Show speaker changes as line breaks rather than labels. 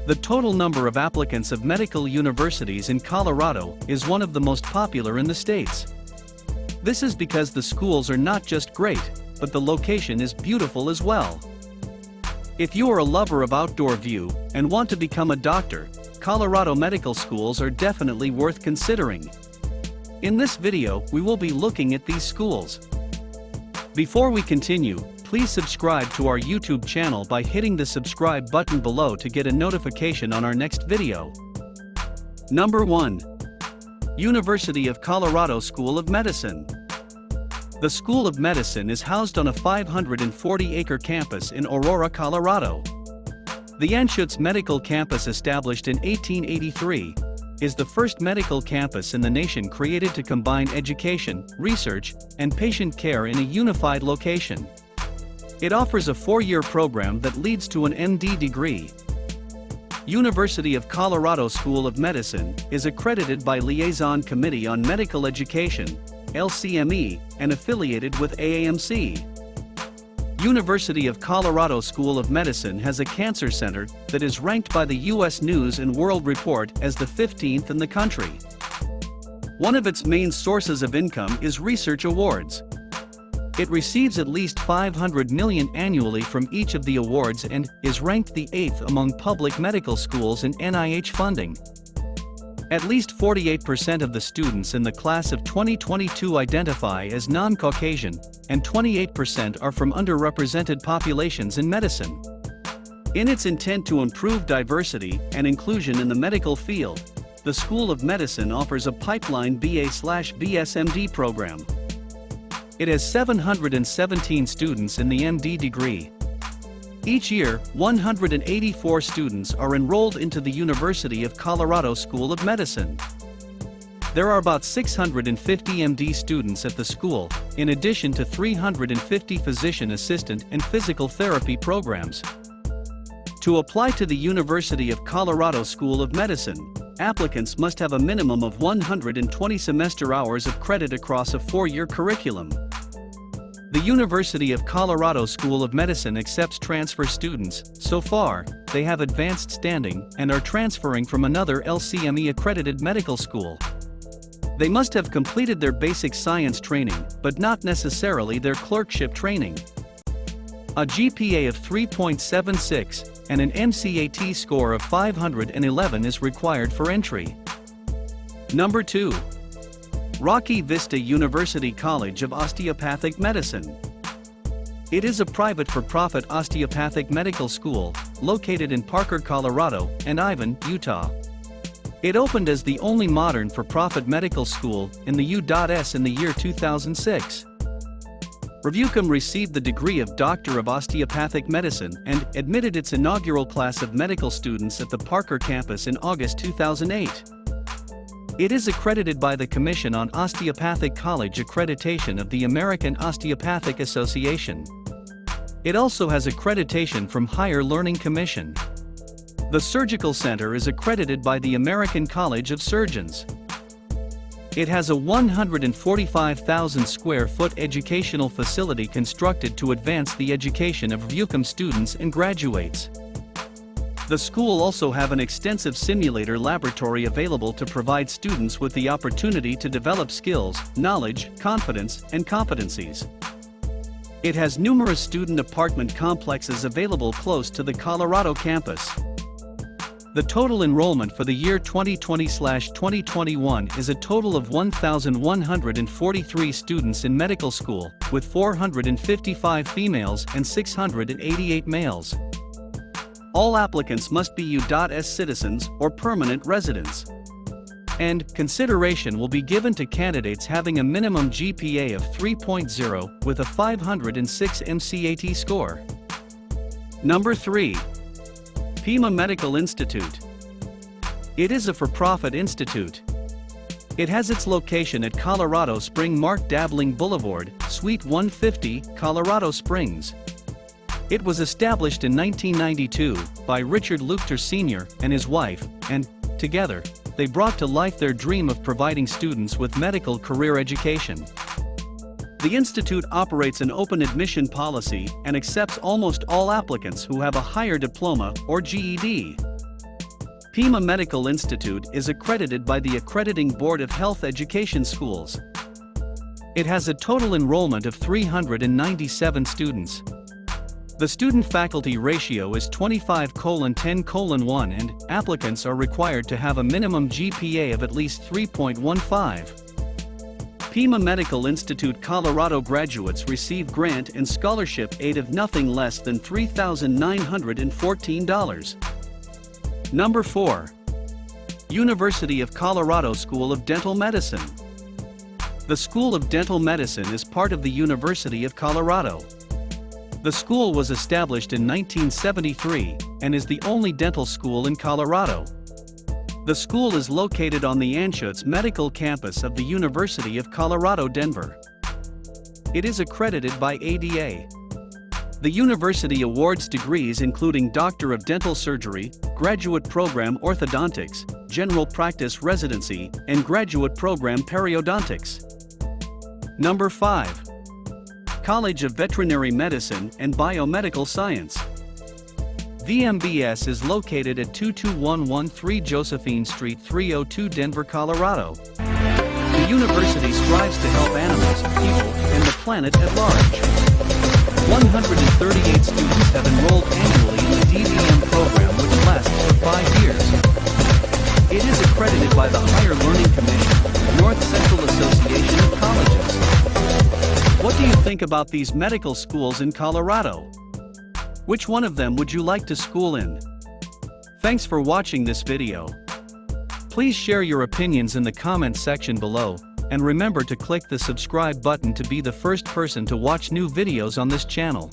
The total number of applicants of medical universities in Colorado is one of the most popular in the states. This is because the schools are not just great, but the location is beautiful as well. If you are a lover of outdoor view and want to become a doctor, Colorado medical schools are definitely worth considering. In this video, we will be looking at these schools. Before we continue, please subscribe to our YouTube channel by hitting the subscribe button below to get a notification on our next video. Number 1. University of Colorado School of Medicine. The School of Medicine is housed on a 540-acre campus in Aurora, Colorado. The Anschutz Medical Campus, established in 1883, is the first medical campus in the nation created to combine education, research, and patient care in a unified location. It offers a 4-year program that leads to an MD degree. University of Colorado School of Medicine is accredited by Liaison Committee on Medical Education, LCME, and affiliated with AAMC. University of Colorado School of Medicine has a cancer center that is ranked by the U.S. News & World Report as the 15th in the country. One of its main sources of income is research awards. It receives at least $500 million annually from each of the awards and is ranked the 8th among public medical schools in NIH funding. At least 48% of the students in the class of 2022 identify as non-Caucasian, and 28% are from underrepresented populations in medicine. In its intent to improve diversity and inclusion in the medical field, the School of Medicine offers a pipeline BA/BSMD program. It has 717 students in the MD degree. Each year, 184 students are enrolled into the University of Colorado School of Medicine. There are about 650 MD students at the school, in addition to 350 physician assistant and physical therapy programs. To apply to the University of Colorado School of Medicine, applicants must have a minimum of 120 semester hours of credit across a 4-year curriculum. The University of Colorado School of Medicine accepts transfer students. So far, they have advanced standing and are transferring from another LCME-accredited medical school. They must have completed their basic science training, but not necessarily their clerkship training. A GPA of 3.76 and an MCAT score of 511 is required for entry. Number 2. Rocky Vista University College of Osteopathic Medicine. It is a private for-profit osteopathic medical school, located in Parker, Colorado, and Ivan, Utah. It opened as the only modern for-profit medical school in the U.S. in the year 2006. ReviewCom received the degree of Doctor of Osteopathic Medicine and admitted its inaugural class of medical students at the Parker campus in August 2008. It is accredited by the Commission on Osteopathic College Accreditation of the American Osteopathic Association. It also has accreditation from Higher Learning Commission. The Surgical Center is accredited by the American College of Surgeons. It has a 145,000 square foot educational facility constructed to advance the education of ReviewCom students and graduates. The school also have an extensive simulator laboratory available to provide students with the opportunity to develop skills, knowledge, confidence, and competencies. It has numerous student apartment complexes available close to the Colorado campus. The total enrollment for the year 2020/2021 is a total of 1,143 students in medical school, with 455 females and 688 males. All applicants must be U.S. citizens or permanent residents. And consideration will be given to candidates having a minimum GPA of 3.0 with a 506 MCAT score. Number 3. Pima Medical Institute. It is a for-profit institute. It has its location at Colorado Spring Mark Dabbling Boulevard, Suite 150, Colorado Springs. It was established in 1992 by Richard Luchter Sr. and his wife, and, together, they brought to life their dream of providing students with medical career education. The institute operates an open admission policy and accepts almost all applicants who have a higher diploma or GED. Pima Medical Institute is accredited by the Accrediting Board of Health Education Schools. It has a total enrollment of 397 students. The student-faculty ratio is 25:10:1 and applicants are required to have a minimum GPA of at least 3.15. Pima Medical Institute Colorado graduates receive grant and scholarship aid of nothing less than $3,914. Number 4. University of Colorado School of Dental Medicine. The School of Dental Medicine is part of the University of Colorado. The school was established in 1973 and is the only dental school in Colorado. The school is located on the Anschutz Medical Campus of the University of Colorado, Denver. It is accredited by ADA. The university awards degrees including Doctor of Dental Surgery, Graduate Program Orthodontics, General Practice Residency, and Graduate Program Periodontics. Number 5. College of Veterinary Medicine and Biomedical Science. VMBS is located at 22113 Josephine Street, 302 Denver, Colorado. The university strives to help animals, people, and the planet at large. 138 students have enrolled annually in the DVM program, which lasts for 5 years. It is accredited by the Higher Learning Commission, North Central Association of Colleges. What do you think about these medical schools in Colorado? Which one of them would you like to school in? Thanks for watching this video. Please share your opinions in the comments section below, and remember to click the subscribe button to be the first person to watch new videos on this channel.